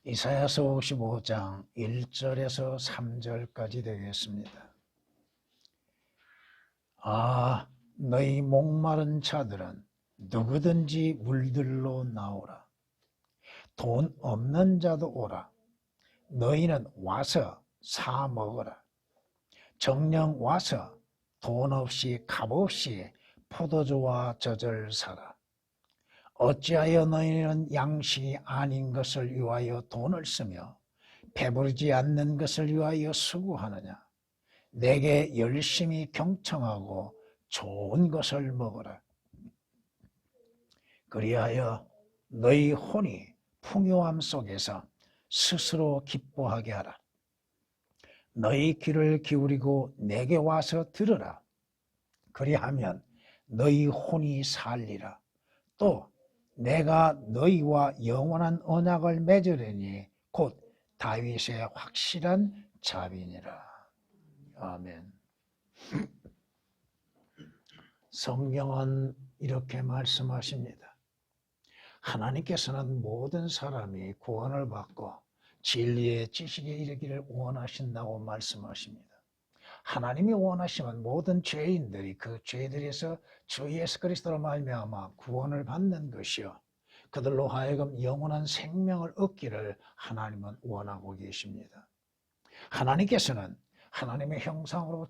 이사야서 55장 1절에서 3절까지 되겠습니다. 아, 너희 목마른 자들은 누구든지 물들로 나오라. 돈 없는 자도 오라. 너희는 와서 사 먹어라. 정령 와서 돈 없이 값없이 포도주와 젖을 사라. 어찌하여 너희는 양식이 아닌 것을 위하여 돈을 쓰며 배부르지 않는 것을 위하여 수고하느냐. 내게 열심히 경청하고 좋은 것을 먹어라. 그리하여 너희 혼이 풍요함 속에서 스스로 기뻐하게 하라. 너희 귀를 기울이고 내게 와서 들으라. 그리하면 너희 혼이 살리라. 또 내가 너희와 영원한 언약을 맺으려니 곧 다윗의 확실한 자비니라. 아멘. 성경은 이렇게 말씀하십니다. 하나님께서는 모든 사람이 구원을 받고 진리의 지식에 이르기를 원하신다고 말씀하십니다. 하나님이 원하시면 모든 죄인들이 그 죄들에서 주 예수 그리스도로 말미암아 구원을 받는 것이요, 그들로 하여금 영원한 생명을 얻기를 하나님은 원하고 계십니다. 하나님께서는 하나님의 형상으로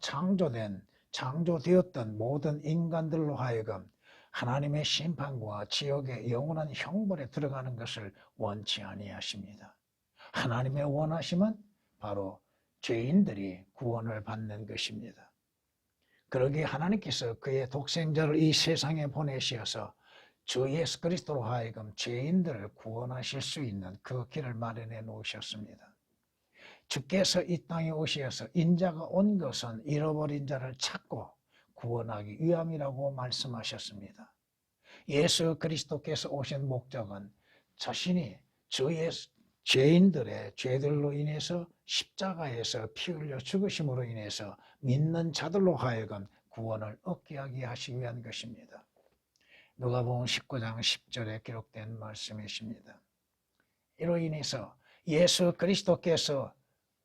창조되었던 모든 인간들로 하여금 하나님의 심판과 지옥의 영원한 형벌에 들어가는 것을 원치 아니하십니다. 하나님의 원하심은 바로 죄인들이 구원을 받는 것입니다. 그러기에 하나님께서 그의 독생자를 이 세상에 보내셔서 주 예수 그리스도로 하여금 죄인들을 구원하실 수 있는 그 길을 마련해 놓으셨습니다. 주께서 이 땅에 오셔서 인자가 온 것은 잃어버린 자를 찾고 구원하기 위함이라고 말씀하셨습니다. 예수 그리스도께서 오신 목적은 자신이 주의 죄인들의 죄들로 인해서 십자가에서 피 흘려 죽으심으로 인해서 믿는 자들로 하여금 구원을 얻게 하시기 위한 것입니다. 누가복음 19장 10절에 기록된 말씀이십니다. 이로 인해서 예수 그리스도께서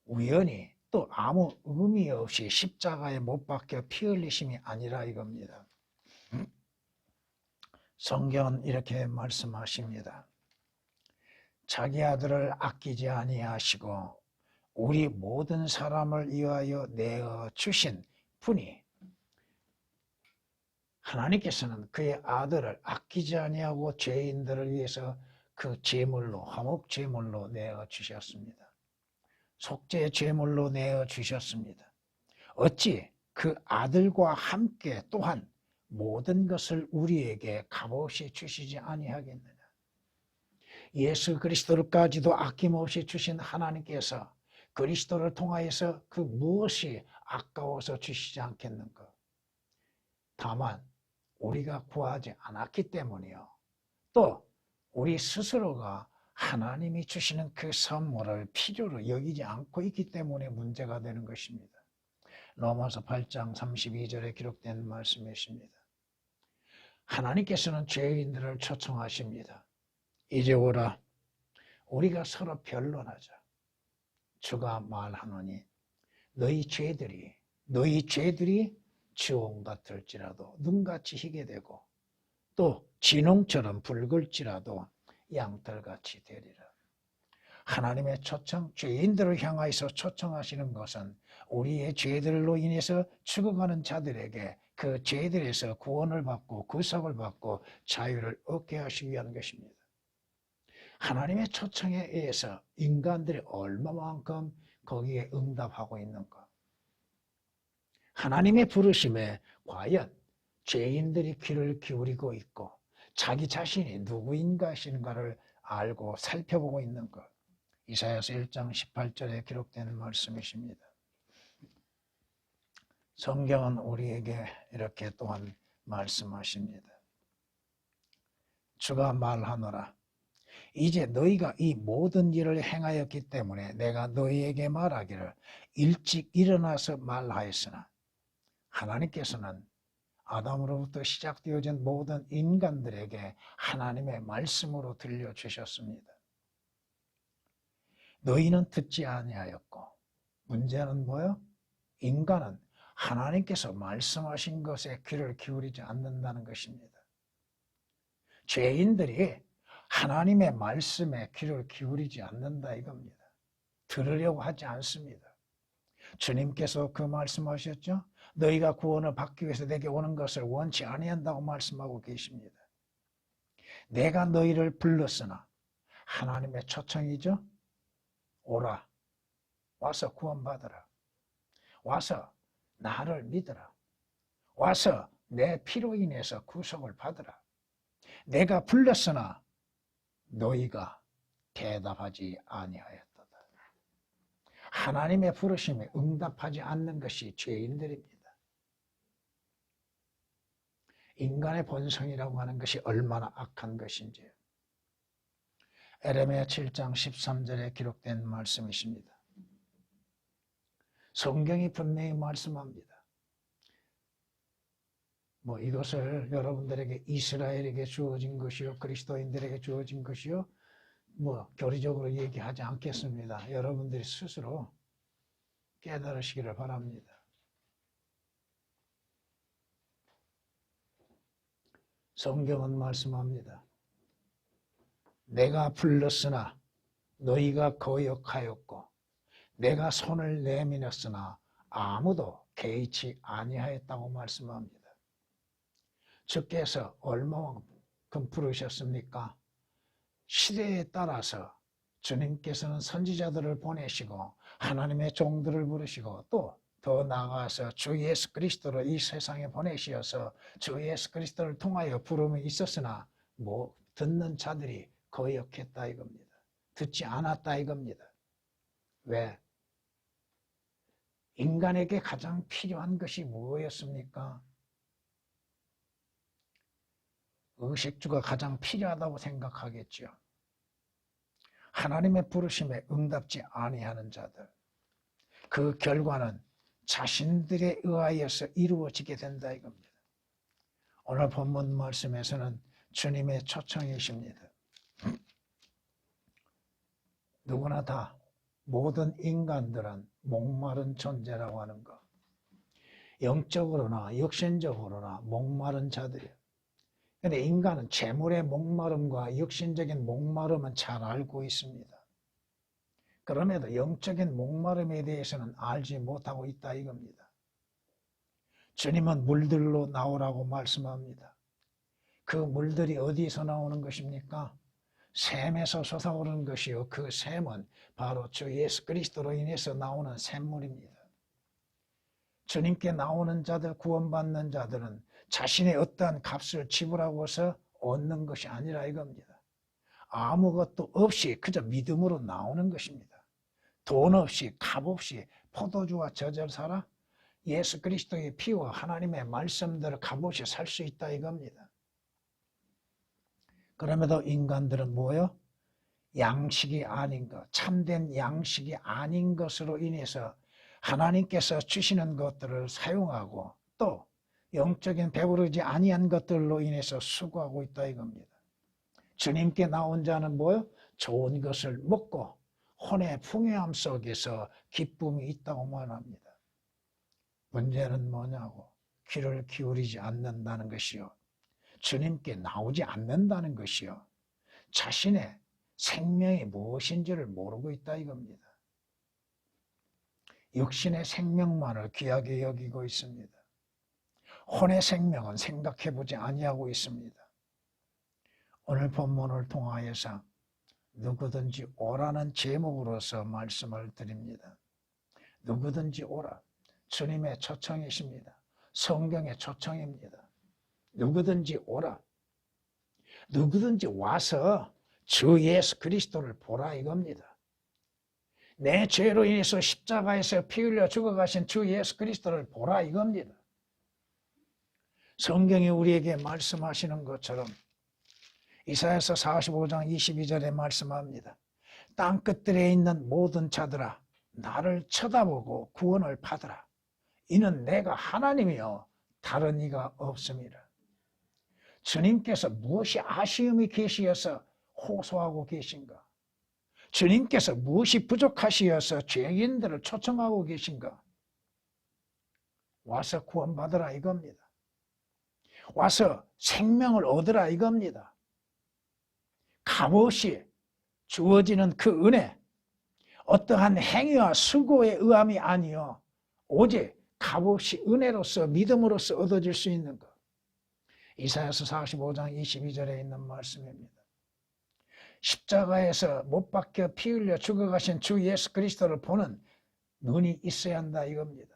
우연히 또 아무 의미 없이 십자가에 못 박혀 피 흘리심이 아니라 이겁니다. 성경은 이렇게 말씀하십니다. 자기 아들을 아끼지 아니하시고 우리 모든 사람을 위하여 내어 주신 분이, 하나님께서는 그의 아들을 아끼지 아니하고 죄인들을 위해서 그 제물로, 화목 제물로 내어 주셨습니다. 속죄 제물로 내어 주셨습니다. 어찌 그 아들과 함께 또한 모든 것을 우리에게 값없이 주시지 아니하겠느냐. 예수 그리스도를까지도 아낌없이 주신 하나님께서 그리스도를 통하여서 그 무엇이 아까워서 주시지 않겠는가. 다만 우리가 구하지 않았기 때문이요, 또 우리 스스로가 하나님이 주시는 그 선물을 필요로 여기지 않고 있기 때문에 문제가 되는 것입니다. 로마서 8장 32절에 기록된 말씀이십니다. 하나님께서는 죄인들을 초청하십니다. 이제 오라, 우리가 서로 변론하자. 주가 말하노니 너희 죄들이 지옥 같을지라도 눈같이 희게 되고 또 진홍처럼 붉을지라도 양털같이 되리라. 하나님의 초청, 죄인들을 향하여서 초청하시는 것은 우리의 죄들로 인해서 죽어가는 자들에게 그 죄들에서 구원을 받고 구속을 받고 자유를 얻게 하시기 위한 것입니다. 하나님의 초청에 의해서 인간들이 얼마만큼 거기에 응답하고 있는가. 하나님의 부르심에 과연 죄인들이 귀를 기울이고 있고 자기 자신이 누구인가 하시는가를 알고 살펴보고 있는 것. 이사야서 1장 18절에 기록된 말씀이십니다. 성경은 우리에게 이렇게 또한 말씀하십니다. 주가 말하노라. 이제 너희가 이 모든 일을 행하였기 때문에 내가 너희에게 말하기를 일찍 일어나서 말하였으나, 하나님께서는 아담으로부터 시작되어진 모든 인간들에게 하나님의 말씀으로 들려주셨습니다. 너희는 듣지 아니하였고. 문제는 뭐요? 인간은 하나님께서 말씀하신 것에 귀를 기울이지 않는다는 것입니다. 죄인들이 하나님의 말씀에 귀를 기울이지 않는다 이겁니다. 들으려고 하지 않습니다. 주님께서 그 말씀하셨죠? 너희가 구원을 받기 위해서 내게 오는 것을 원치 아니한다고 말씀하고 계십니다. 내가 너희를 불렀으나 하나님의 초청이죠? 오라. 와서 구원받으라. 와서 나를 믿으라. 와서 내 피로 인해서 구속을 받으라. 내가 불렀으나 너희가 대답하지 아니하였도다. 하나님의 부르심에 응답하지 않는 것이 죄인들입니다. 인간의 본성이라고 하는 것이 얼마나 악한 것인지 에레미야 7장 13절에 기록된 말씀이십니다. 성경이 분명히 말씀합니다. 이것을 여러분들에게 이스라엘에게 주어진 것이요 그리스도인들에게 주어진 것이요 교리적으로 얘기하지 않겠습니다. 여러분들이 스스로 깨달으시기를 바랍니다. 성경은 말씀합니다. 내가 불렀으나 너희가 거역하였고 내가 손을 내밀었으나 아무도 개의치 아니하였다고 말씀합니다. 주께서 얼마만큼 부르셨습니까? 시대에 따라서 주님께서는 선지자들을 보내시고 하나님의 종들을 부르시고 또 더 나아가서 주 예수 그리스도를 이 세상에 보내시어서 주 예수 그리스도를 통하여 부름이 있었으나 듣는 자들이 거역했다 이겁니다. 듣지 않았다 이겁니다. 왜? 인간에게 가장 필요한 것이 무엇이었습니까? 의식주가 가장 필요하다고 생각하겠죠. 하나님의 부르심에 응답지 아니하는 자들. 그 결과는 자신들에 의하여서 이루어지게 된다 이겁니다. 오늘 본문 말씀에서는 주님의 초청이십니다. 누구나 다 모든 인간들은 목마른 존재라고 하는 것. 영적으로나 육신적으로나 목마른 자들이에요. 그런데 인간은 재물의 목마름과 육신적인 목마름은 잘 알고 있습니다. 그럼에도 영적인 목마름에 대해서는 알지 못하고 있다 이겁니다. 주님은 물들로 나오라고 말씀합니다. 그 물들이 어디서 나오는 것입니까? 샘에서 솟아오르는 것이요. 그 샘은 바로 주 예수 그리스도로 인해서 나오는 샘물입니다. 주님께 나오는 자들, 구원받는 자들은 자신의 어떠한 값을 지불하고서 얻는 것이 아니라 이겁니다. 아무것도 없이 그저 믿음으로 나오는 것입니다. 돈 없이, 값 없이 포도주와 젖을 사라? 예수 그리스도의 피와 하나님의 말씀들을 값없이 살 수 있다 이겁니다. 그럼에도 인간들은 뭐예요? 양식이 아닌 것, 참된 양식이 아닌 것으로 인해서 하나님께서 주시는 것들을 사용하고 또 영적인 배부르지 아니한 것들로 인해서 수고하고 있다 이겁니다. 주님께 나온 자는 뭐예요? 좋은 것을 먹고 혼의 풍요함 속에서 기쁨이 있다고 말합니다. 문제는 뭐냐고? 귀를 기울이지 않는다는 것이요. 주님께 나오지 않는다는 것이요. 자신의 생명이 무엇인지를 모르고 있다 이겁니다. 육신의 생명만을 귀하게 여기고 있습니다. 혼의 생명은 생각해보지 아니하고 있습니다. 오늘 본문을 통하여서 누구든지 오라는 제목으로서 말씀을 드립니다. 누구든지 오라. 주님의 초청이십니다. 성경의 초청입니다. 누구든지 오라. 누구든지 와서 주 예수 그리스도를 보라 이겁니다. 내 죄로 인해서 십자가에서 피 흘려 죽어가신 주 예수 그리스도를 보라 이겁니다. 성경이 우리에게 말씀하시는 것처럼 이사야서 45장 22절에 말씀합니다. 땅끝들에 있는 모든 자들아 나를 쳐다보고 구원을 받으라. 이는 내가 하나님이요 다른 이가 없습니다. 주님께서 무엇이 아쉬움이 계시어서 호소하고 계신가? 주님께서 무엇이 부족하시어서 죄인들을 초청하고 계신가? 와서 구원받으라 이겁니다. 와서 생명을 얻으라 이겁니다. 값없이 주어지는 그 은혜, 어떠한 행위와 수고에 의함이 아니요 오직 값없이 은혜로서 믿음으로써 얻어질 수 있는 것. 이사야서 45장 22절에 있는 말씀입니다. 십자가에서 못 박혀 피 흘려 죽어가신 주 예수 그리스도를 보는 눈이 있어야 한다 이겁니다.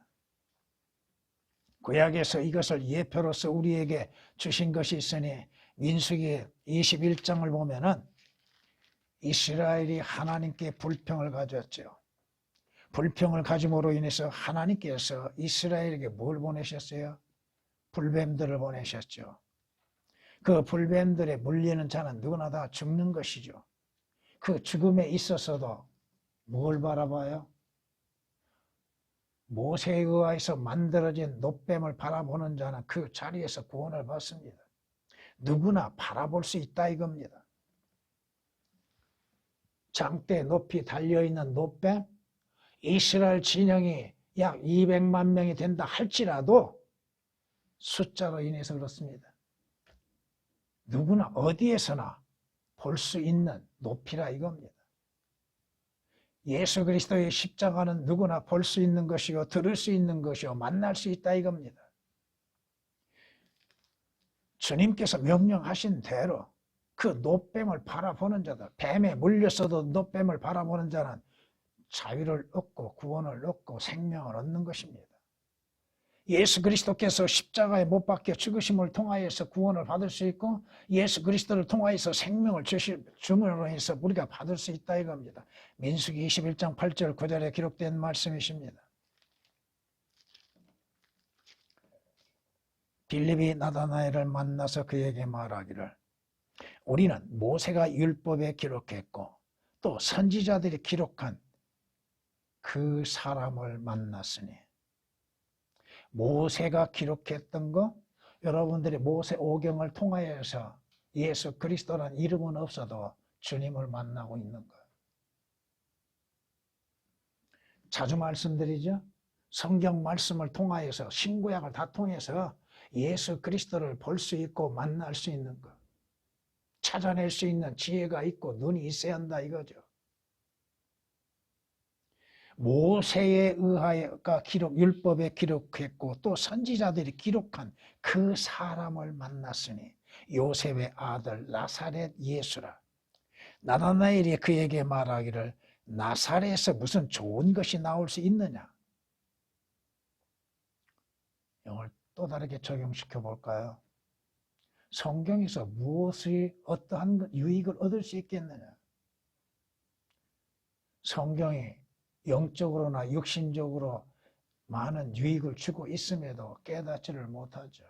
구약에서 이것을 예표로서 우리에게 주신 것이 있으니 민수기 21장을 보면은 이스라엘이 하나님께 불평을 가졌죠. 불평을 가짐으로 인해서 하나님께서 이스라엘에게 뭘 보내셨어요? 불뱀들을 보내셨죠. 그 불뱀들에 물리는 자는 누구나 다 죽는 것이죠. 그 죽음에 있어서도 뭘 바라봐요? 모세에 의해서 만들어진 놋뱀을 바라보는 자는 그 자리에서 구원을 받습니다. 누구나 바라볼 수 있다 이겁니다. 장대 높이 달려있는 놋뱀, 이스라엘 진영이 약 200만 명이 된다 할지라도 숫자로 인해서 그렇습니다. 누구나 어디에서나 볼 수 있는 높이라 이겁니다. 예수 그리스도의 십자가는 누구나 볼 수 있는 것이요 들을 수 있는 것이요 만날 수 있다 이겁니다. 주님께서 명령하신 대로 그 놋뱀을 바라보는 자들, 뱀에 물렸어도 놋뱀을 바라보는 자는 자유를 얻고 구원을 얻고 생명을 얻는 것입니다. 예수 그리스도께서 십자가에 못 박혀 죽으심을 통하여서 구원을 받을 수 있고 예수 그리스도를 통하여서 생명을 주심으로 해서 우리가 받을 수 있다 이겁니다. 민수기 21장 8절 9절에 기록된 말씀이십니다. 빌립이 나다나엘을 만나서 그에게 말하기를 우리는 모세가 율법에 기록했고 또 선지자들이 기록한 그 사람을 만났으니 모세가 기록했던 거 여러분들이 모세 오경을 통하여서 예수 그리스도라는 이름은 없어도 주님을 만나고 있는 것. 자주 말씀드리죠. 성경 말씀을 통하여서 신구약을 다 통해서 예수 그리스도를 볼 수 있고 만날 수 있는 것. 찾아낼 수 있는 지혜가 있고 눈이 있어야 한다 이거죠. 모세에 의하여가 율법에 기록했고 또 선지자들이 기록한 그 사람을 만났으니 요셉의 아들 나사렛 예수라. 나다나엘이 그에게 말하기를 나사렛에서 무슨 좋은 것이 나올 수 있느냐. 이걸 또 다르게 적용시켜 볼까요? 성경에서 무엇이 어떠한 유익을 얻을 수 있겠느냐. 성경이 영적으로나 육신적으로 많은 유익을 주고 있음에도 깨닫지를 못하죠.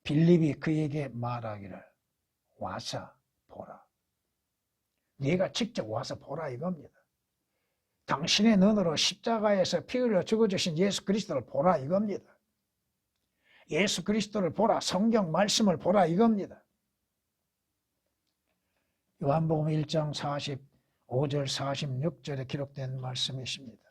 빌립이 그에게 말하기를 와서 보라. 네가 직접 와서 보라 이겁니다. 당신의 눈으로 십자가에서 피 흘려 죽어주신 예수 그리스도를 보라 이겁니다. 예수 그리스도를 보라, 성경 말씀을 보라 이겁니다. 요한복음 1장 45절 46절에 기록된 말씀이십니다.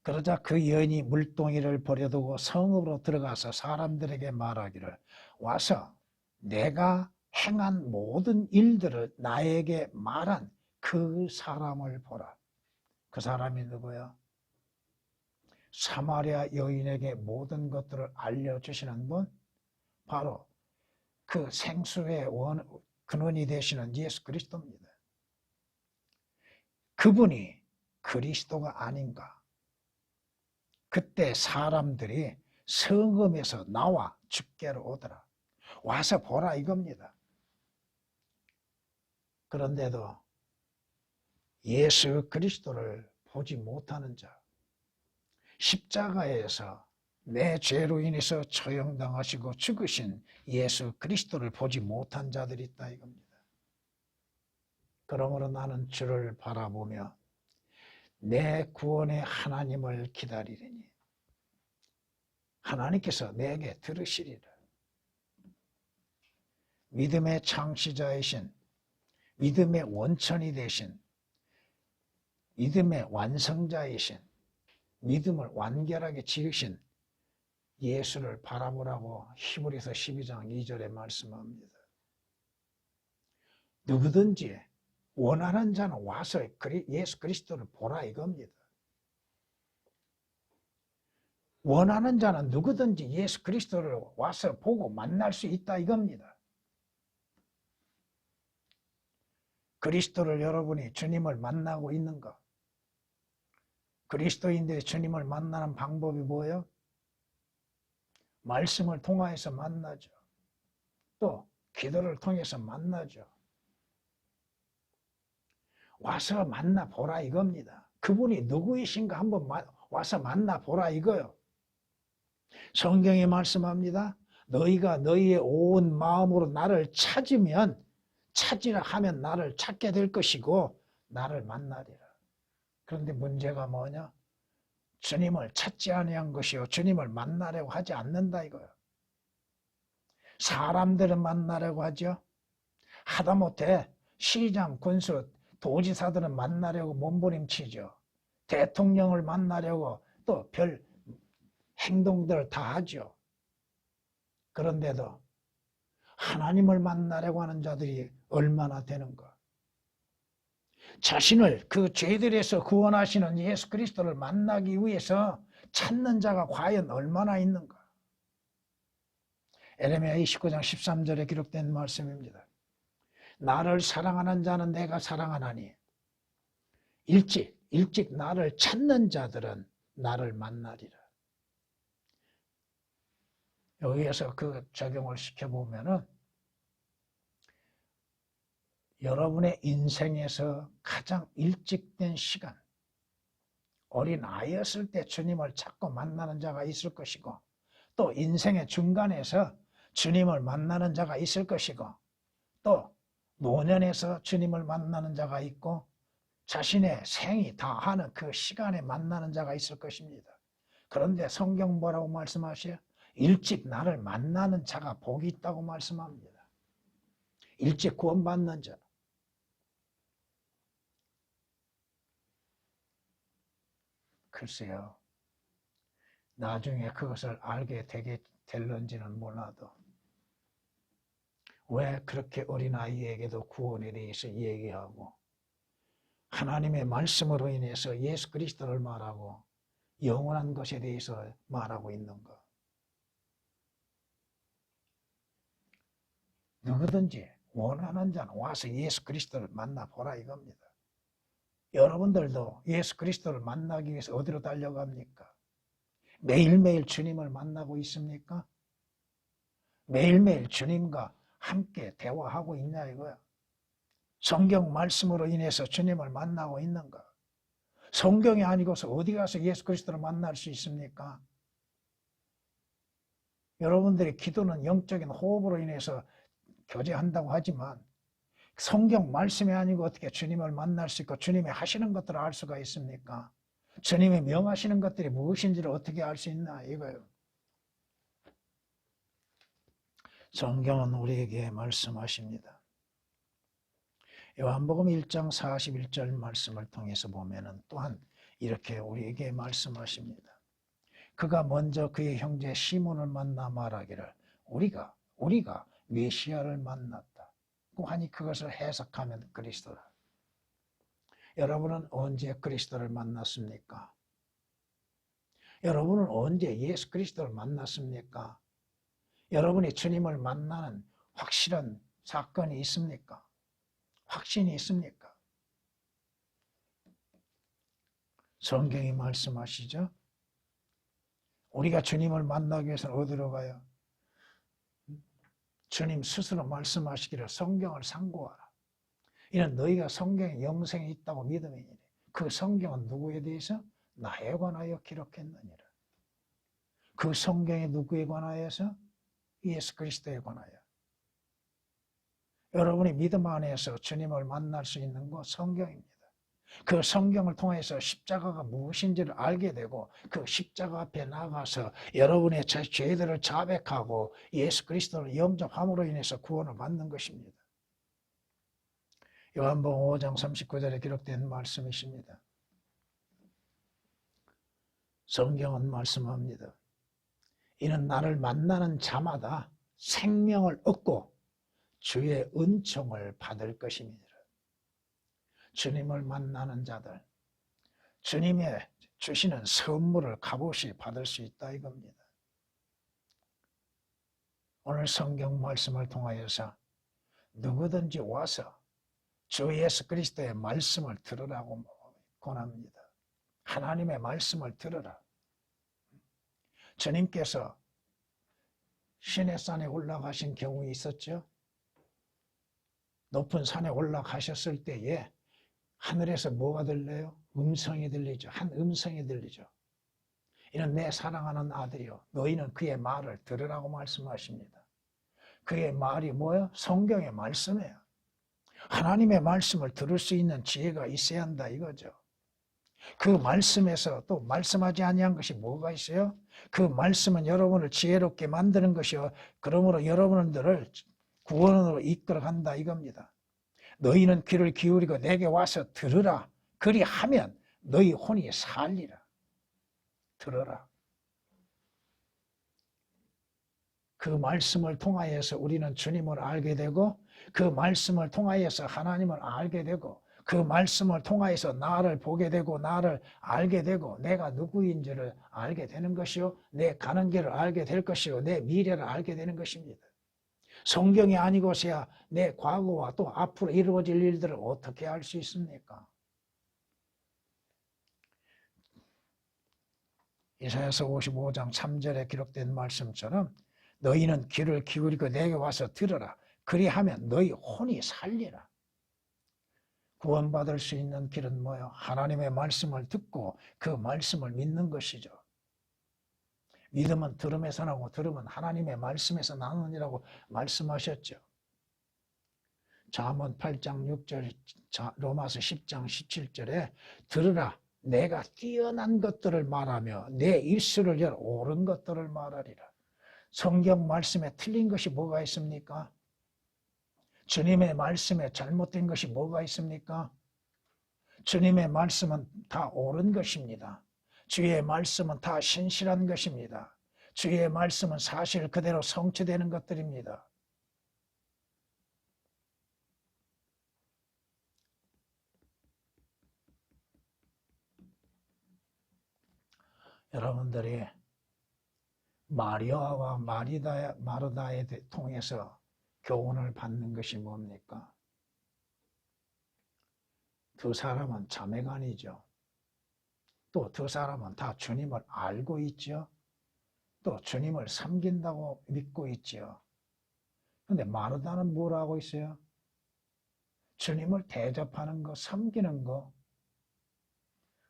그러자 그 여인이 물동이를 버려두고 성읍으로 들어가서 사람들에게 말하기를 와서 내가 행한 모든 일들을 나에게 말한 그 사람을 보라. 그 사람이 누구야? 사마리아 여인에게 모든 것들을 알려주시는 분, 바로 그 생수의 근원이 되시는 예수 그리스도입니다. 그분이 그리스도가 아닌가? 그때 사람들이 성읍에서 나와 죽게로 오더라. 와서 보라 이겁니다. 그런데도 예수 그리스도를 보지 못하는 자, 십자가에서 내 죄로 인해서 처형당하시고 죽으신 예수 그리스도를 보지 못한 자들이 있다 이겁니다. 그러므로 나는 주를 바라보며 내 구원의 하나님을 기다리리니 하나님께서 내게 들으시리라. 믿음의 창시자이신, 믿음의 원천이 되신, 믿음의 완성자이신, 믿음을 완결하게 지으신 예수를 바라보라고 히브리서 12장 2절에 말씀합니다. 누구든지 원하는 자는 와서 예수 그리스도를 보라 이겁니다. 원하는 자는 누구든지 예수 그리스도를 와서 보고 만날 수 있다 이겁니다. 그리스도를 여러분이 주님을 만나고 있는가? 그리스도인들이 주님을 만나는 방법이 뭐예요? 말씀을 통하여서 만나죠. 또 기도를 통해서 만나죠. 와서 만나보라 이겁니다. 그분이 누구이신가 한번 와서 만나보라 이거요. 성경이 말씀합니다. 너희가 너희의 온 마음으로 나를 찾으라 하면 나를 찾게 될 것이고 나를 만나리라. 그런데 문제가 뭐냐? 주님을 찾지 아니한 것이요 주님을 만나려고 하지 않는다 이거예요. 사람들은 만나려고 하죠. 하다못해 시장, 군수, 도지사들은 만나려고 몸부림치죠. 대통령을 만나려고 또 별 행동들을 다 하죠. 그런데도 하나님을 만나려고 하는 자들이 얼마나 되는가? 자신을 그 죄들에서 구원하시는 예수 그리스도를 만나기 위해서 찾는 자가 과연 얼마나 있는가? 에레미야 29장 13절에 기록된 말씀입니다. 나를 사랑하는 자는 내가 사랑하나니 일찍 나를 찾는 자들은 나를 만나리라. 여기에서 그 적용을 시켜보면은 여러분의 인생에서 가장 일찍 된 시간, 어린 아이였을 때 주님을 찾고 만나는 자가 있을 것이고 또 인생의 중간에서 주님을 만나는 자가 있을 것이고 또 노년에서 주님을 만나는 자가 있고 자신의 생이 다하는 그 시간에 만나는 자가 있을 것입니다. 그런데 성경 뭐라고 말씀하셔요? 일찍 나를 만나는 자가 복이 있다고 말씀합니다. 일찍 구원받는 자. 글쎄요. 나중에 그것을 알게 될런지는 몰라도 왜 그렇게 어린아이에게도 구원에 대해서 얘기하고 하나님의 말씀으로 인해서 예수 그리스도를 말하고 영원한 것에 대해서 말하고 있는가? 누구든지 원하는 자는 와서 예수 그리스도를 만나보라 이겁니다. 여러분들도 예수 그리스도를 만나기 위해서 어디로 달려갑니까? 매일매일 주님을 만나고 있습니까? 매일매일 주님과 함께 대화하고 있냐 이거야. 성경 말씀으로 인해서 주님을 만나고 있는가? 성경이 아니고서 어디 가서 예수 그리스도를 만날 수 있습니까? 여러분들의 기도는 영적인 호흡으로 인해서 교제한다고 하지만 성경 말씀이 아니고 어떻게 주님을 만날 수 있고 주님이 하시는 것들을 알 수가 있습니까? 주님이 명하시는 것들이 무엇인지를 어떻게 알 수 있나 이거예요. 성경은 우리에게 말씀하십니다. 요한복음 1장 41절 말씀을 통해서 보면은 또한 이렇게 우리에게 말씀하십니다. 그가 먼저 그의 형제 시몬을 만나 말하기를 우리가 메시아를 만났다. 하니 그것을 해석하면 그리스도라. 여러분은 언제 그리스도를 만났습니까? 여러분은 언제 예수 그리스도를 만났습니까? 여러분이 주님을 만나는 확실한 사건이 있습니까? 확신이 있습니까? 성경이 말씀하시죠? 우리가 주님을 만나기 위해서는 어디로 가요? 주님 스스로 말씀하시기를 성경을 상고하라. 이는 너희가 성경에 영생이 있다고 믿음이니 그 성경은 누구에 대해서? 나에 관하여 기록했느니라. 그 성경이 누구에 관하여서? 예수 그리스도에 관하여. 여러분이 믿음 안에서 주님을 만날 수 있는 것 성경입니다. 그 성경을 통해서 십자가가 무엇인지를 알게 되고 그 십자가 앞에 나가서 여러분의 죄들을 자백하고 예수 그리스도를 영접함으로 인해서 구원을 받는 것입니다. 요한복음 5장 39절에 기록된 말씀이십니다. 성경은 말씀합니다. 이는 나를 만나는 자마다 생명을 얻고 주의 은총을 받을 것입니다. 주님을 만나는 자들, 주님의 주시는 선물을 값없이 받을 수 있다 이겁니다. 오늘 성경 말씀을 통하여서 누구든지 와서 주 예수 그리스도의 말씀을 들으라고 권합니다. 하나님의 말씀을 들으라. 주님께서 시내산에 올라가신 경우 있었죠. 높은 산에 올라가셨을 때에 하늘에서 뭐가 들려요? 음성이 들리죠. 한 음성이 들리죠. 이는 내 사랑하는 아들이요 너희는 그의 말을 들으라고 말씀하십니다. 그의 말이 뭐예요? 성경의 말씀이에요. 하나님의 말씀을 들을 수 있는 지혜가 있어야 한다 이거죠. 그 말씀에서 또 말씀하지 아니한 것이 뭐가 있어요? 그 말씀은 여러분을 지혜롭게 만드는 것이요 그러므로 여러분들을 구원으로 이끌어간다 이겁니다. 너희는 귀를 기울이고 내게 와서 들으라. 그리하면 너희 혼이 살리라. 들어라. 그 말씀을 통하여서 우리는 주님을 알게 되고 그 말씀을 통하여서 하나님을 알게 되고 그 말씀을 통하여서 나를 보게 되고 나를 알게 되고 내가 누구인지를 알게 되는 것이요 내 가는 길을 알게 될 것이요 내 미래를 알게 되는 것입니다. 성경이 아니고서야 내 과거와 또 앞으로 이루어질 일들을 어떻게 알 수 있습니까? 이사야서 55장 3절에 기록된 말씀처럼 너희는 귀를 기울이고 내게 와서 들으라. 그리하면 너희 혼이 살리라. 구원받을 수 있는 길은 뭐예요? 하나님의 말씀을 듣고 그 말씀을 믿는 것이죠. 믿음은 들음에서 나고 들음은 하나님의 말씀에서 나느니라고 말씀하셨죠. 잠언 8장 6절, 로마서 10장 17절에 들으라 내가 뛰어난 것들을 말하며 내 입술을 열 옳은 것들을 말하리라. 성경 말씀에 틀린 것이 뭐가 있습니까? 주님의 말씀에 잘못된 것이 뭐가 있습니까? 주님의 말씀은 다 옳은 것입니다. 주의 말씀은 다 신실한 것입니다. 주의 말씀은 사실 그대로 성취되는 것들입니다. 여러분들이 마리아와 마르다에 통해서 교훈을 받는 것이 뭡니까? 두 사람은 자매간이죠. 또 두 사람은 다 주님을 알고 있죠. 또 주님을 섬긴다고 믿고 있죠. 그런데 마르다는 뭘 하고 있어요? 주님을 대접하는 거, 섬기는 거.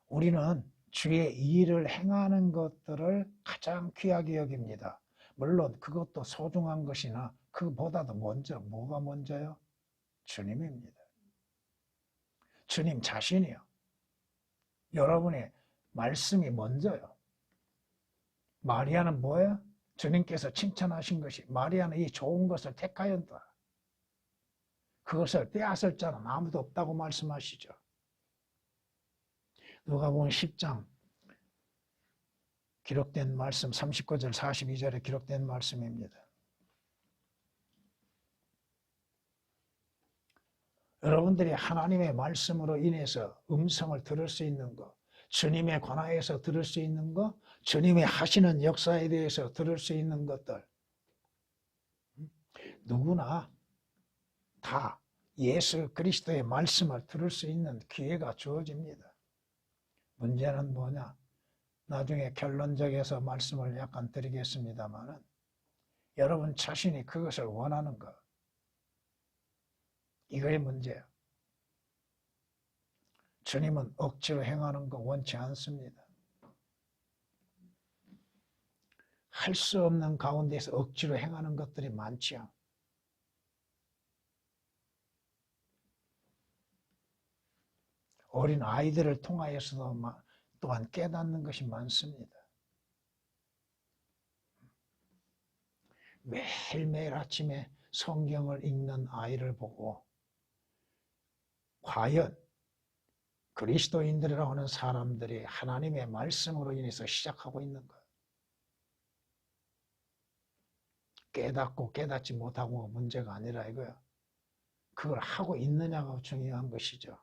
우리는 주의 일을 행하는 것들을 가장 귀하게 여깁니다. 물론 그것도 소중한 것이나 그보다도 먼저 뭐가 먼저요? 주님입니다. 주님 자신이요. 여러분의 말씀이 먼저요. 마리아는 뭐예요? 주님께서 칭찬하신 것이 마리아는 이 좋은 것을 택하였다. 그것을 빼앗을 자는 아무도 없다고 말씀하시죠. 누가복음 10장 기록된 말씀 39절 42절에 기록된 말씀입니다. 여러분들이 하나님의 말씀으로 인해서 음성을 들을 수 있는 것, 주님에 관하여서 들을 수 있는 것, 주님이 하시는 역사에 대해서 들을 수 있는 것들, 누구나 다 예수 그리스도의 말씀을 들을 수 있는 기회가 주어집니다. 문제는 뭐냐? 나중에 결론적에서 말씀을 약간 드리겠습니다만 여러분 자신이 그것을 원하는 것, 이거의 문제예요. 주님은 억지로 행하는 거 원치 않습니다. 할 수 없는 가운데서 억지로 행하는 것들이 많지요. 어린 아이들을 통하여서도 또한 깨닫는 것이 많습니다. 매일매일 아침에 성경을 읽는 아이를 보고 과연 그리스도인들이라고 하는 사람들이 하나님의 말씀으로 인해서 시작하고 있는가? 깨닫고 깨닫지 못하고 문제가 아니라 이거야. 그걸 하고 있느냐가 중요한 것이죠.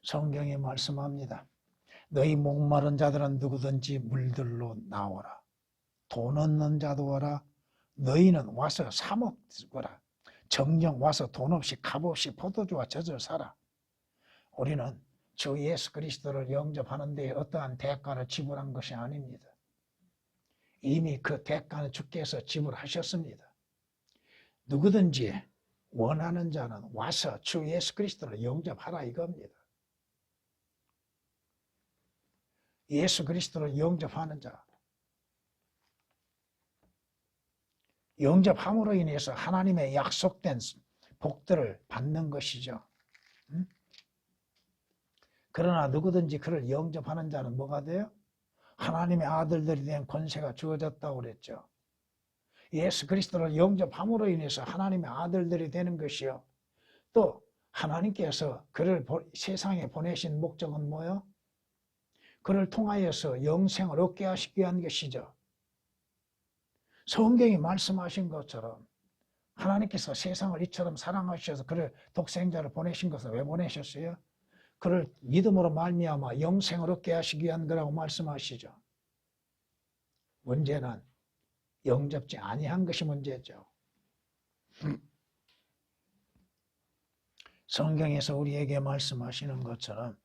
성경이 말씀합니다. 너희 목마른 자들은 누구든지 물들로 나오라. 돈 없는 자도 와라. 너희는 와서 사 먹거라. 정녕 와서 돈 없이 값 없이 포도주와 젖을 사라. 우리는 주 예수 그리스도를 영접하는 데 어떠한 대가를 지불한 것이 아닙니다. 이미 그 대가는 주께서 지불하셨습니다. 누구든지 원하는 자는 와서 주 예수 그리스도를 영접하라 이겁니다. 예수 그리스도를 영접하는 자, 영접함으로 인해서 하나님의 약속된 복들을 받는 것이죠. 그러나 누구든지 그를 영접하는 자는 뭐가 돼요? 하나님의 아들들이 된 권세가 주어졌다고 그랬죠. 예수 그리스도를 영접함으로 인해서 하나님의 아들들이 되는 것이요. 또 하나님께서 그를 세상에 보내신 목적은 뭐요? 그를 통하여서 영생을 얻게 하시기 위한 것이죠. 성경이 말씀하신 것처럼 하나님께서 세상을 이처럼 사랑하셔서 그를 독생자를 보내신 것을 왜 보내셨어요? 그를 믿음으로 말미암아 영생을 얻게 하시기 위한 거라고 말씀하시죠. 문제는 영접지 아니한 것이 문제죠. 성경에서 우리에게 말씀하시는 것처럼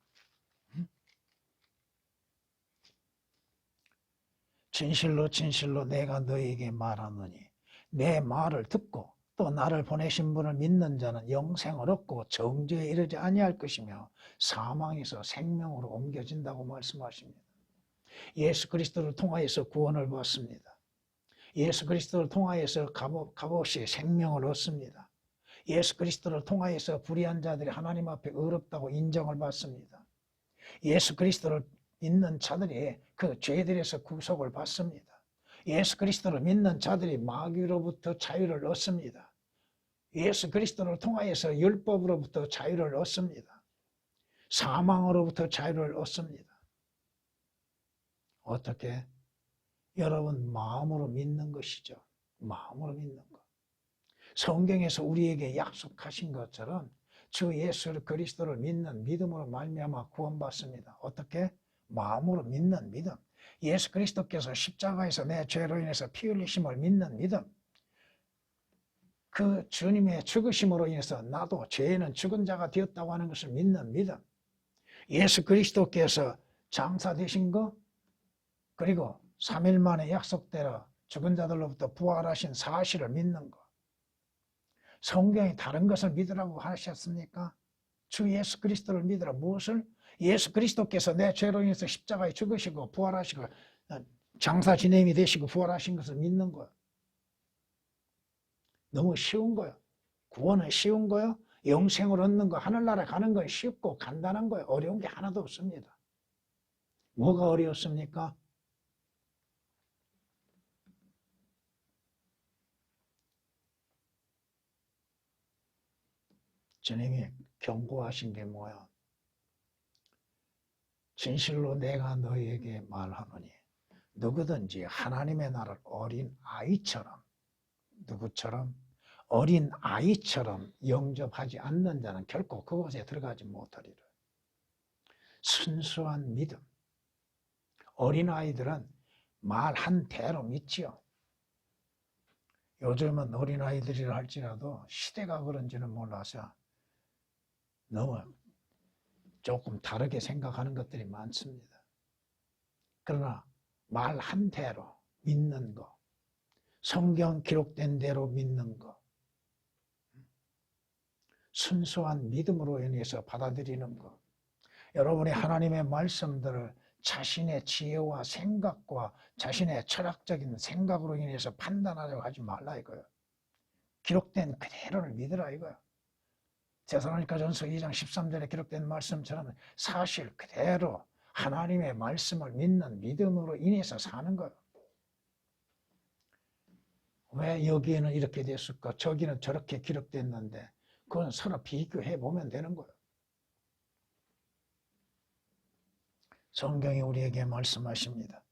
진실로 진실로 내가 너희에게 말하노니 내 말을 듣고 또 나를 보내신 분을 믿는 자는 영생을 얻고 정죄에 이르지 아니할 것이며 사망에서 생명으로 옮겨진다고 말씀하십니다. 예수 그리스도를 통하여서 구원을 받습니다. 예수 그리스도를 통하여서 값없이 생명을 얻습니다. 예수 그리스도를 통하여서 불의한 자들이 하나님 앞에 의롭다고 인정을 받습니다. 예수 그리스도를 믿는 자들이 그 죄들에서 구속을 받습니다. 예수 그리스도를 믿는 자들이 마귀로부터 자유를 얻습니다. 예수 그리스도를 통하여서 율법으로부터 자유를 얻습니다. 사망으로부터 자유를 얻습니다. 어떻게? 여러분 마음으로 믿는 것이죠. 마음으로 믿는 것. 성경에서 우리에게 약속하신 것처럼 주 예수 그리스도를 믿는 믿음으로 말미암아 구원받습니다. 어떻게? 마음으로 믿는 믿음. 예수 그리스도께서 십자가에서 내 죄로 인해서 피 흘리심을 믿는 믿음. 그 주님의 죽으심으로 인해서 나도 죄에는 죽은 자가 되었다고 하는 것을 믿는 믿음. 예수 그리스도께서 장사되신 것, 그리고 3일 만에 약속대로 죽은 자들로부터 부활하신 사실을 믿는 것. 성경이 다른 것을 믿으라고 하셨습니까? 주 예수 그리스도를 믿으라. 무엇을? 예수 그리스도께서 내 죄로 인해서 십자가에 죽으시고 부활하시고 장사 지냄이 되시고 부활하신 것을 믿는 거예요. 너무 쉬운 거예요. 구원은 쉬운 거예요. 영생을 얻는 거, 하늘나라 가는 건 쉽고 간단한 거예요. 어려운 게 하나도 없습니다. 뭐가 어려웠습니까? 주님이 경고하신 게 뭐야? 진실로 내가 너희에게 말하노니 누구든지 하나님의 나라를 어린 아이처럼, 누구처럼? 어린 아이처럼 영접하지 않는 자는 결코 그곳에 들어가지 못하리라. 순수한 믿음. 어린아이들은 말 한 대로 믿지요. 요즘은 어린아이들이라 할지라도 시대가 그런지는 몰라서 너무 조금 다르게 생각하는 것들이 많습니다. 그러나 말 한 대로 믿는 거, 성경 기록된 대로 믿는 거, 순수한 믿음으로 인해서 받아들이는 것. 여러분이 하나님의 말씀들을 자신의 지혜와 생각과 자신의 철학적인 생각으로 인해서 판단하려고 하지 말라 이거예요. 기록된 그대로를 믿으라 이거예요. 데살로니가전서 2장 13절에 기록된 말씀처럼 사실 그대로 하나님의 말씀을 믿는 믿음으로 인해서 사는 거예요. 왜 여기에는 이렇게 됐을까? 저기는 저렇게 기록됐는데 그건 서로 비교해 보면 되는 거예요. 성경이 우리에게 말씀하십니다.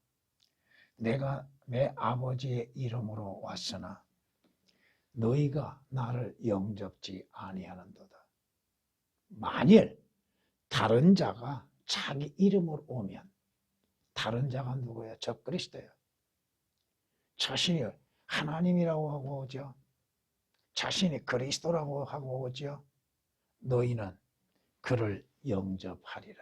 내가 내 아버지의 이름으로 왔으나 너희가 나를 영접지 아니하는도다. 만일 다른 자가 자기 이름으로 오면, 다른 자가 누구예요? 저 그리스도예요. 자신이 하나님이라고 하고 오죠. 자신이 그리스도라고 하고 오죠. 너희는 그를 영접하리라.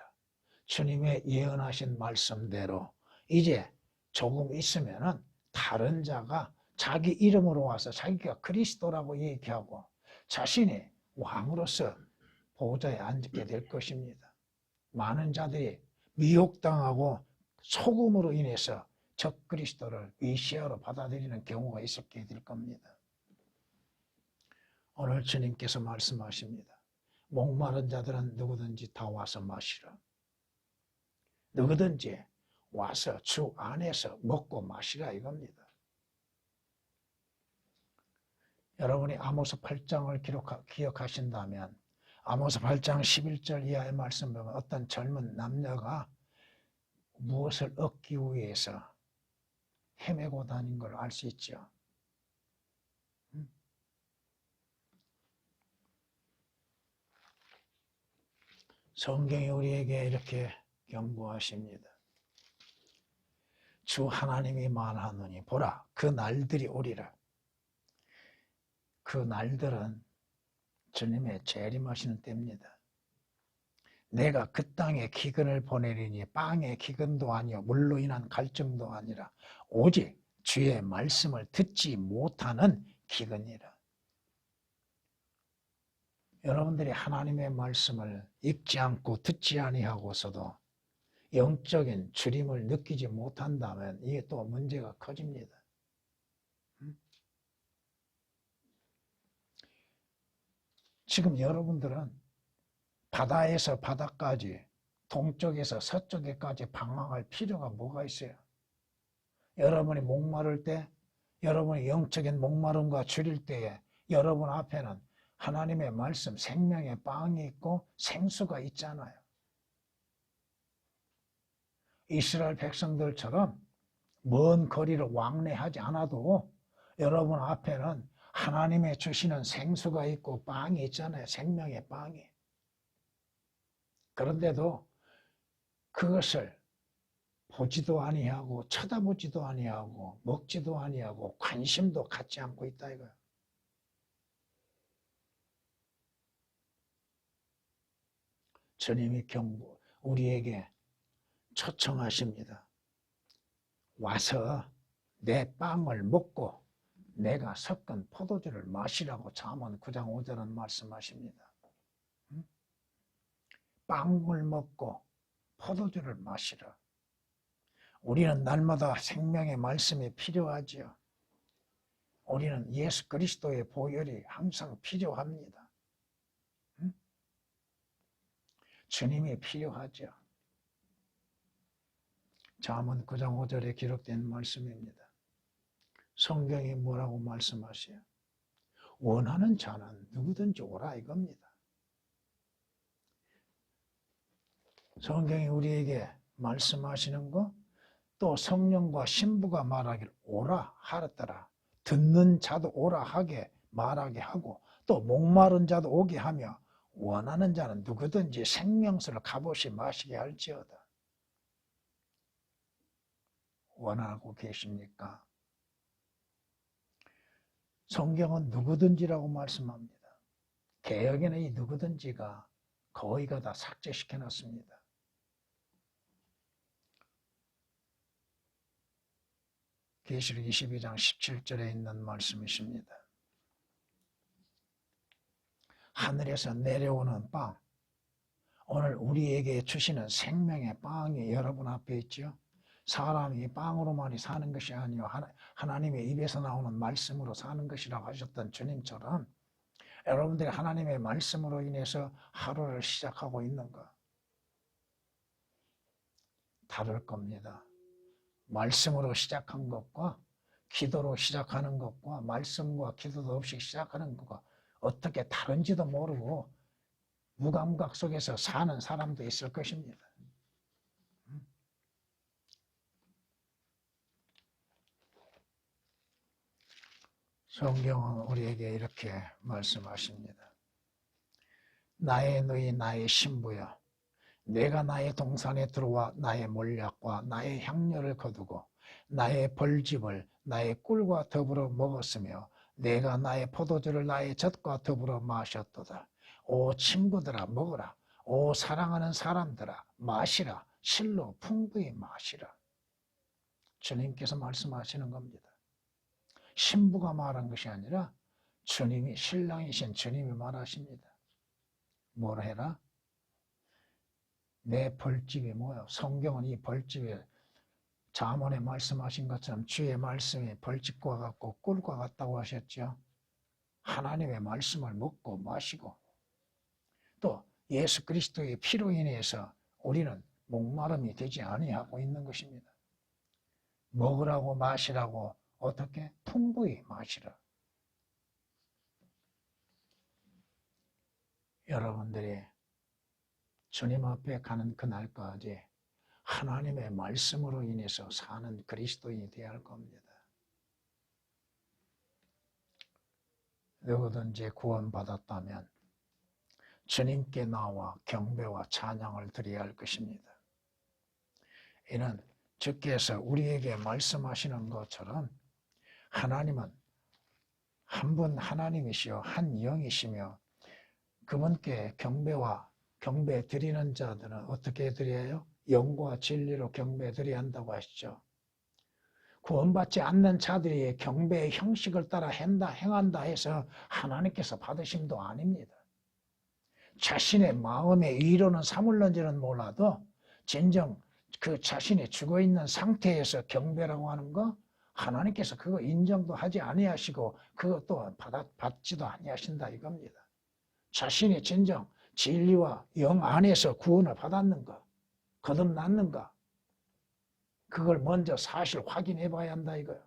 주님의 예언하신 말씀대로 이제 조금 있으면은 다른 자가 자기 이름으로 와서 자기가 그리스도라고 얘기하고 자신이 왕으로서 보좌에 앉게 될 것입니다. 많은 자들이 미혹당하고 속음으로 인해서 적그리스도를 메시아로 받아들이는 경우가 있었게 될 겁니다. 오늘 주님께서 말씀하십니다. 목마른 자들은 누구든지 다 와서 마시라. 누구든지 와서 주 안에서 먹고 마시라 이겁니다. 여러분이 아모스 8장을 기억하신다면 아모스 8장 11절 이하의 말씀 보면 어떤 젊은 남녀가 무엇을 얻기 위해서 헤매고 다닌 걸 알 수 있죠. 성경이 우리에게 이렇게 경고하십니다. 주 하나님이 말하노니 보라 그 날들이 오리라. 그 날들은 주님의 재림하시는 때입니다. 내가 그 땅에 기근을 보내리니 빵의 기근도 아니요 물로 인한 갈증도 아니라 오직 주의 말씀을 듣지 못하는 기근이라. 여러분들이 하나님의 말씀을 읽지 않고 듣지 아니하고서도 영적인 주림을 느끼지 못한다면 이게 또 문제가 커집니다. 지금 여러분들은 바다에서 바다까지 동쪽에서 서쪽에까지 방황할 필요가 뭐가 있어요? 여러분이 목마를 때, 여러분이 영적인 목마름과 줄일 때에 여러분 앞에는 하나님의 말씀, 생명의 빵이 있고 생수가 있잖아요. 이스라엘 백성들처럼 먼 거리를 왕래하지 않아도 여러분 앞에는 하나님의 주시는 생수가 있고 빵이 있잖아요. 생명의 빵이. 그런데도 그것을 보지도 아니하고 쳐다보지도 아니하고 먹지도 아니하고 관심도 갖지 않고 있다 이거예요. 주님이 우리에게 초청하십니다. 와서 내 빵을 먹고 내가 섞은 포도주를 마시라고 잠언 9장 5절은 말씀하십니다. 빵을 먹고 포도주를 마시라. 우리는 날마다 생명의 말씀이 필요하지요. 우리는 예수 그리스도의 보혈이 항상 필요합니다. 주님이 필요하죠. 잠언 9장 5절에 기록된 말씀입니다. 성경이 뭐라고 말씀하세요? 원하는 자는 누구든지 오라 이겁니다. 성경이 우리에게 말씀하시는 거 또 성령과 신부가 말하길 오라 하랬더라. 듣는 자도 오라 하게 말하게 하고 또 목마른 자도 오게 하며 원하는 자는 누구든지 생명수를 값없이 마시게 할지어다. 원하고 계십니까? 성경은 누구든지라고 말씀합니다. 개역에는 이 누구든지가 거의가 다 삭제시켜 놨습니다. 계시록 22장 17절에 있는 말씀이십니다. 하늘에서 내려오는 빵, 오늘 우리에게 주시는 생명의 빵이 여러분 앞에 있죠. 사람이 빵으로만이 사는 것이 아니요 하나님의 입에서 나오는 말씀으로 사는 것이라고 하셨던 주님처럼 여러분들이 하나님의 말씀으로 인해서 하루를 시작하고 있는가? 다를 겁니다. 말씀으로 시작한 것과 기도로 시작하는 것과 말씀과 기도도 없이 시작하는 것과 어떻게 다른지도 모르고 무감각 속에서 사는 사람도 있을 것입니다. 성경은 우리에게 이렇게 말씀하십니다. 나의 너희 나의 신부여, 내가 나의 동산에 들어와 나의 몰약과 나의 향료를 거두고 나의 벌집을 나의 꿀과 더불어 먹었으며 내가 나의 포도주를 나의 젖과 더불어 마셨도다. 오 친구들아 먹으라. 오 사랑하는 사람들아 마시라. 실로 풍부히 마시라. 주님께서 말씀하시는 겁니다. 신부가 말한 것이 아니라 주님이, 신랑이신 주님이 말하십니다. 뭐라 해라? 내 벌집이 뭐요? 성경은 이 벌집에 잠언에 말씀하신 것처럼 주의 말씀이 벌집과 같고 꿀과 같다고 하셨죠. 하나님의 말씀을 먹고 마시고 또 예수 그리스도의 피로 인해서 우리는 목마름이 되지 아니하고 있는 것입니다. 먹으라고 마시라고 어떻게? 풍부히 마시라. 여러분들이 주님 앞에 가는 그날까지 하나님의 말씀으로 인해서 사는 그리스도인이 되어야 할 겁니다. 누구든지 구원받았다면 주님께 나와 경배와 찬양을 드려야 할 것입니다. 이는 주께서 우리에게 말씀하시는 것처럼 하나님은 한 분 하나님이시요 한 영이시며 그분께 경배 드리는 자들은 어떻게 드려요? 영과 진리로 경배 드려야 한다고 하시죠. 구원받지 않는 자들이 경배의 형식을 따라 행한다 해서 하나님께서 받으심도 아닙니다. 자신의 마음의 위로는 삼을는지는 몰라도 진정 그 자신이 죽어있는 상태에서 경배라고 하는 거 하나님께서 그거 인정도 하지 아니하시고 그것도 받지도 아니하신다 이겁니다. 자신이 진정 진리와 영 안에서 구원을 받았는가 거듭났는가 그걸 먼저 사실 확인해 봐야 한다 이거예요.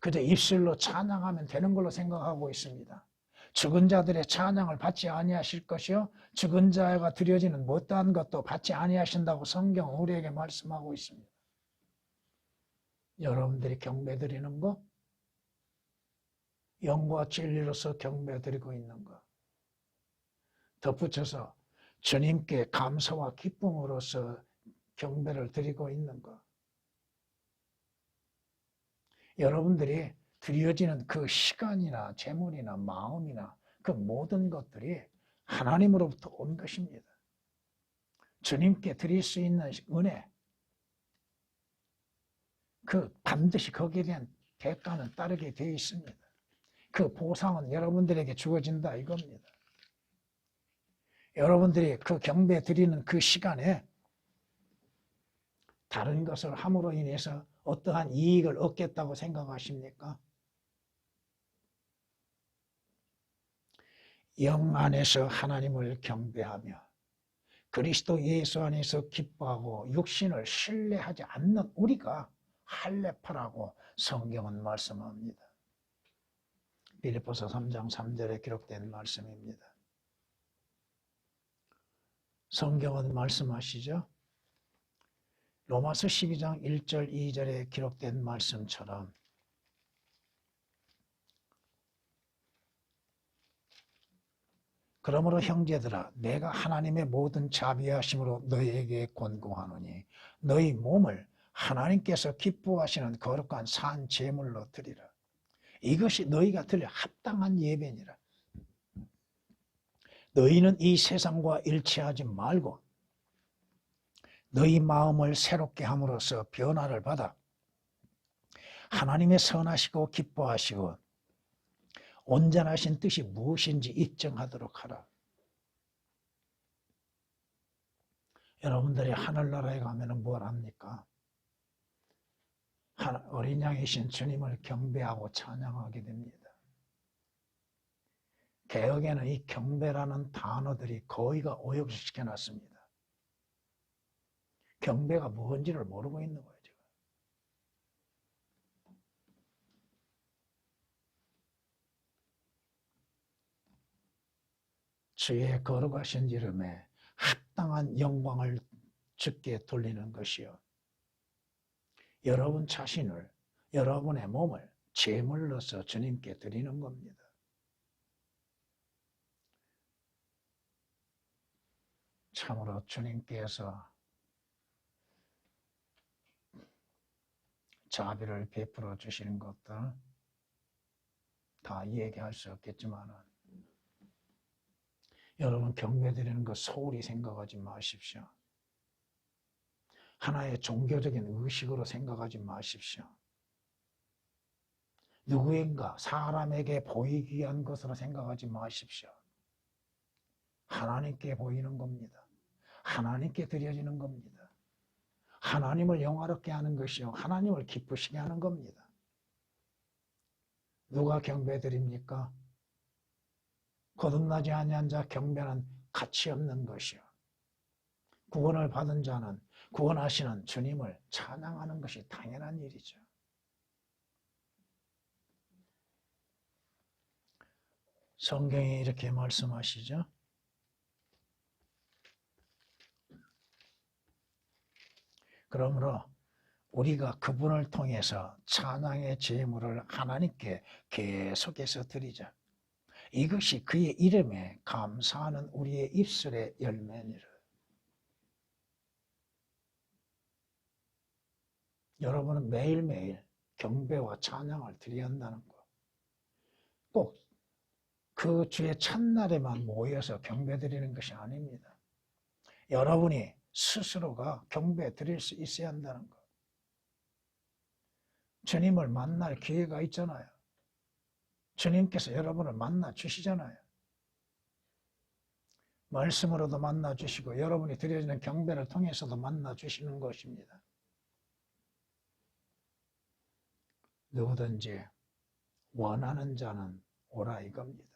그저 입술로 찬양하면 되는 걸로 생각하고 있습니다. 죽은 자들의 찬양을 받지 아니하실 것이요 죽은 자가 드려지는 못다한 것도 받지 아니하신다고 성경은 우리에게 말씀하고 있습니다. 여러분들이 경배드리는 거 영과 진리로서 경배드리고 있는 거 덧붙여서 주님께 감사와 기쁨으로써 경배를 드리고 있는 것. 여러분들이 드려지는 그 시간이나 재물이나 마음이나 그 모든 것들이 하나님으로부터 온 것입니다. 주님께 드릴 수 있는 은혜, 그 반드시 거기에 대한 대가는 따르게 되어 있습니다. 그 보상은 여러분들에게 주어진다 이겁니다. 여러분들이 그 경배 드리는 그 시간에 다른 것을 함으로 인해서 어떠한 이익을 얻겠다고 생각하십니까? 영 안에서 하나님을 경배하며 그리스도 예수 안에서 기뻐하고 육신을 신뢰하지 않는 우리가 할례파라고 성경은 말씀합니다. 빌립보서 3장 3절에 기록된 말씀입니다. 성경은 말씀하시죠. 로마서 12장 1절 2절에 기록된 말씀처럼 그러므로 형제들아 내가 하나님의 모든 자비하심으로 너희에게 권고하노니 너희 몸을 하나님께서 기뻐하시는 거룩한 산 제물로 드리라. 이것이 너희가 드릴 합당한 예배니라. 너희는 이 세상과 일치하지 말고 너희 마음을 새롭게 함으로써 변화를 받아 하나님의 선하시고 기뻐하시고 온전하신 뜻이 무엇인지 입증하도록 하라. 여러분들이 하늘나라에 가면 뭘 합니까? 어린 양이신 주님을 경배하고 찬양하게 됩니다. 개혁에는 이 경배라는 단어들이 거의가 오역을 시켜놨습니다. 경배가 뭔지를 모르고 있는 거예요, 지금. 주의 거룩하신 이름에 합당한 영광을 주께 돌리는 것이요. 여러분 자신을, 여러분의 몸을 제물로서 주님께 드리는 겁니다. 참으로 주님께서 자비를 베풀어 주시는 것들 다 얘기할 수 없겠지만 여러분 경배드리는 거 소홀히 생각하지 마십시오. 하나의 종교적인 의식으로 생각하지 마십시오. 누구인가 사람에게 보이기 위한 것으로 생각하지 마십시오. 하나님께 보이는 겁니다. 하나님께 드려지는 겁니다. 하나님을 영화롭게 하는 것이요 하나님을 기쁘시게 하는 겁니다. 누가 경배드립니까? 거듭나지 아니한 자 경배는 가치 없는 것이요 구원을 받은 자는 구원하시는 주님을 찬양하는 것이 당연한 일이죠. 성경이 이렇게 말씀하시죠. 그러므로 우리가 그분을 통해서 찬양의 제물을 하나님께 계속해서 드리자. 이것이 그의 이름에 감사하는 우리의 입술의 열매니라. 여러분은 매일매일 경배와 찬양을 드려야 한다는 거. 꼭 그 주의 첫날에만 모여서 경배 드리는 것이 아닙니다. 여러분이 스스로가 경배 드릴 수 있어야 한다는 거. 주님을 만날 기회가 있잖아요. 주님께서 여러분을 만나 주시잖아요. 말씀으로도 만나 주시고 여러분이 드려지는 경배를 통해서도 만나 주시는 것입니다. 누구든지 원하는 자는 오라 이겁니다.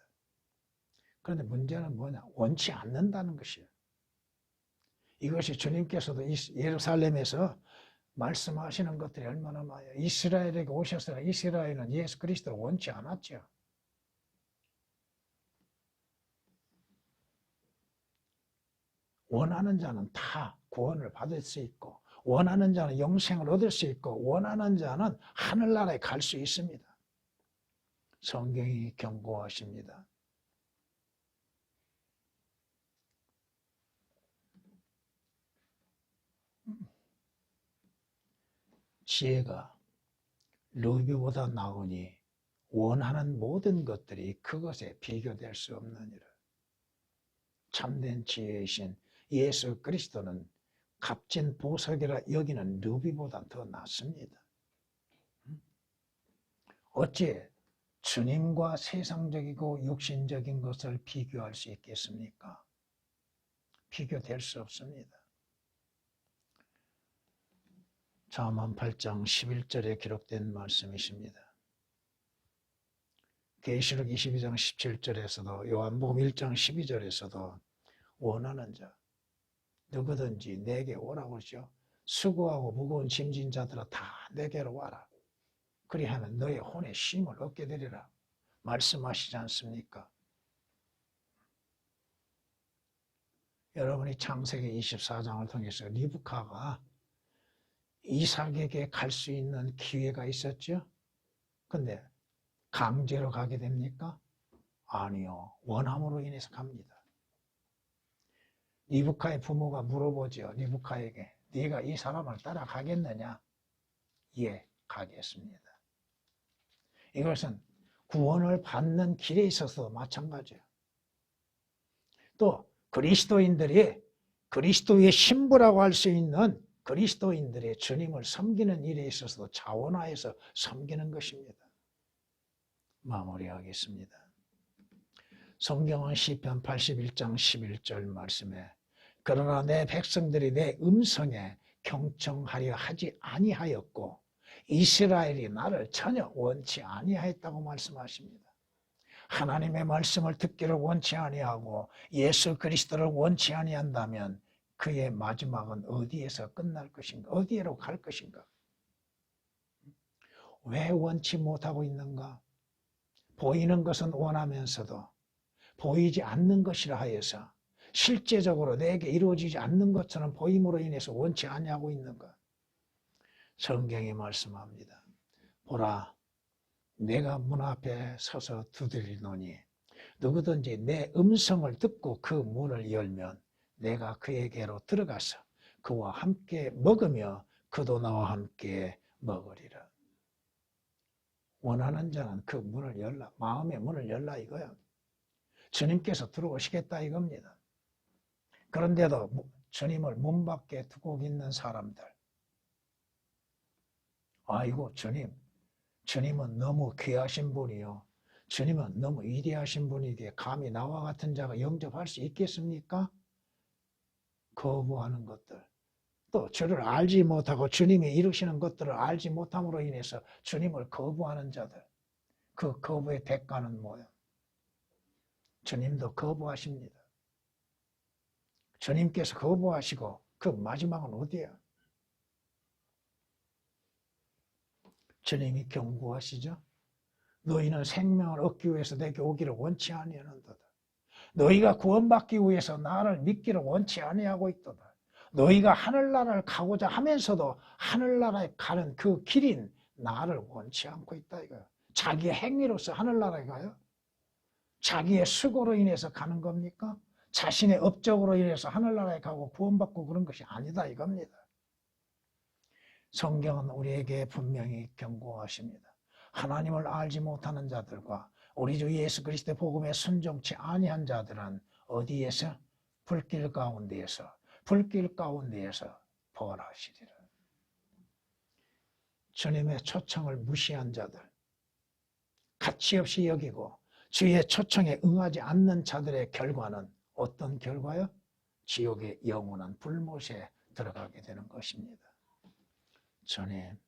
그런데 문제는 뭐냐? 원치 않는다는 것이에요. 이것이 주님께서도 예루살렘에서 말씀하시는 것들이 얼마나 많아요. 이스라엘에게 오셨으나 이스라엘은 예수 그리스도를 원치 않았죠. 원하는 자는 다 구원을 받을 수 있고 원하는 자는 영생을 얻을 수 있고 원하는 자는 하늘나라에 갈 수 있습니다. 성경이 경고하십니다. 지혜가 루비보다 나으니 원하는 모든 것들이 그것에 비교될 수 없느니라. 참된 지혜이신 예수 그리스도는 값진 보석이라 여기는 루비보다 더 낫습니다. 어찌 주님과 세상적이고 육신적인 것을 비교할 수 있겠습니까? 비교될 수 없습니다. 잠언 8장 11절에 기록된 말씀이십니다. 계시록 22장 17절에서도 요한복음 1장 12절에서도 원하는 자 누구든지 내게 오라고 하죠. 수고하고 무거운 짐진 자들아 다 내게로 와라. 그리하면 너의 혼의 쉼을 얻게 되리라. 말씀하시지 않습니까? 여러분이 창세기 24장을 통해서 리브카가 이삭에게 갈 수 있는 기회가 있었죠? 근데 강제로 가게 됩니까? 아니요. 원함으로 인해서 갑니다. 리브카의 부모가 물어보죠. 리브카에게 네가 이 사람을 따라가겠느냐? 예, 가겠습니다. 이것은 구원을 받는 길에 있어서 마찬가지예요. 또 그리스도인들이 그리스도의 신부라고 할 수 있는 그리스도인들의 주님을 섬기는 일에 있어서도 자원하여서 섬기는 것입니다. 마무리하겠습니다. 성경은 시편 81장 11절 말씀에 그러나 내 백성들이 내 음성에 경청하려 하지 아니하였고 이스라엘이 나를 전혀 원치 아니하였다고 말씀하십니다. 하나님의 말씀을 듣기를 원치 아니하고 예수 그리스도를 원치 아니한다면 그의 마지막은 어디에서 끝날 것인가? 어디로 갈 것인가? 왜 원치 못하고 있는가? 보이는 것은 원하면서도 보이지 않는 것이라 하여서 실제적으로 내게 이루어지지 않는 것처럼 보임으로 인해서 원치 아니하고 있는가? 성경이 말씀합니다. 보라, 내가 문 앞에 서서 두드리노니 누구든지 내 음성을 듣고 그 문을 열면 내가 그에게로 들어가서 그와 함께 먹으며 그도 나와 함께 먹으리라. 원하는 자는 그 문을 열라. 마음의 문을 열라 이거야. 주님께서 들어오시겠다 이겁니다. 그런데도 주님을 문 밖에 두고 있는 사람들. 아이고 주님은 너무 귀하신 분이요. 주님은 너무 위대하신 분이기에 감히 나와 같은 자가 영접할 수 있겠습니까? 거부하는 것들. 또 저를 알지 못하고 주님이 이루시는 것들을 알지 못함으로 인해서 주님을 거부하는 자들. 그 거부의 대가는 뭐예요? 주님도 거부하십니다. 주님께서 거부하시고 그 마지막은 어디야? 주님이 경고하시죠. 너희는 생명을 얻기 위해서 내게 오기를 원치 아니하는도다. 너희가 구원받기 위해서 나를 믿기를 원치 아니하고 있도다. 너희가 하늘나라를 가고자 하면서도 하늘나라에 가는 그 길인 나를 원치 않고 있다 이거야. 자기의 행위로서 하늘나라에 가요? 자기의 수고로 인해서 가는 겁니까? 자신의 업적으로 인해서 하늘나라에 가고 구원받고 그런 것이 아니다 이겁니다. 성경은 우리에게 분명히 경고하십니다. 하나님을 알지 못하는 자들과 우리 주 예수 그리스도의 복음에 순종치 아니한 자들은 어디에서? 불길 가운데에서 벌하시리라. 주님의 초청을 무시한 자들, 가치없이 여기고 주의 초청에 응하지 않는 자들의 결과는 어떤 결과요? 지옥의 영원한 불못에 들어가게 되는 것입니다. 주님,